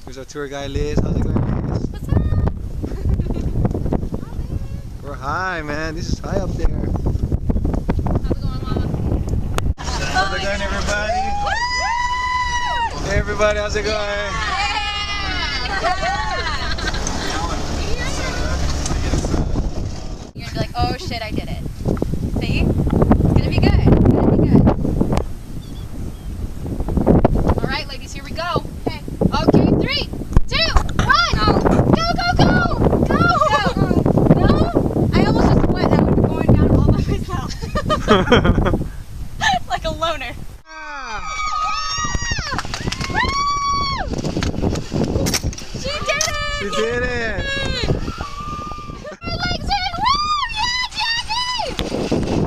Here's our tour guide, Liz. How's it going, Liz? What's up? We're high, man. This is high up there. How's it going, Mama? How's it going, everybody? Hey, everybody. How's it going? You're gonna be like, oh shit, I did it. See? It's gonna be good. It's gonna be good. Alright, ladies, here we go. Okay. Okay, 3, 2, 1! Go, go, go! Go! No? I almost just went. I would be going down all by myself. Like a loner. She did it! She did it!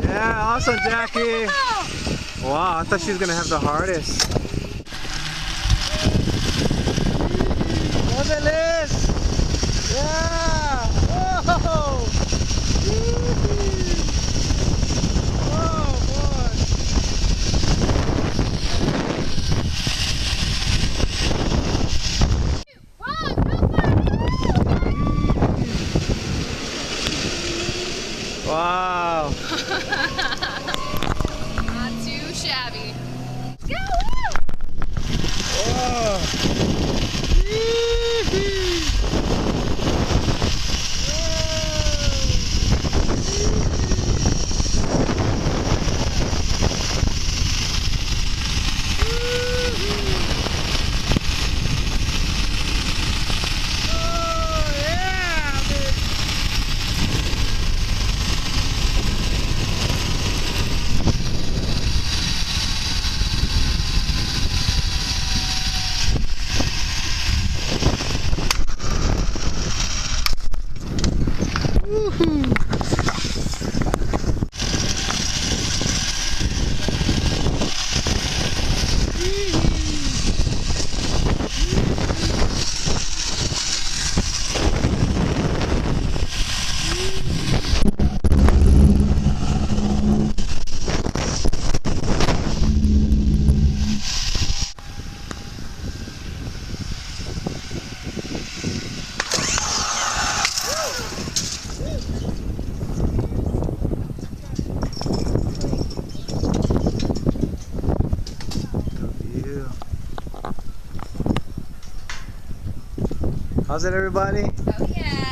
Yeah, awesome, Jackie! Wow, I thought she was gonna have the hardest. Was it, Liz? Yeah! Whoa! Oh boy! Wow! Not too shabby. Go! Whoa! How's it, everybody? Oh yeah.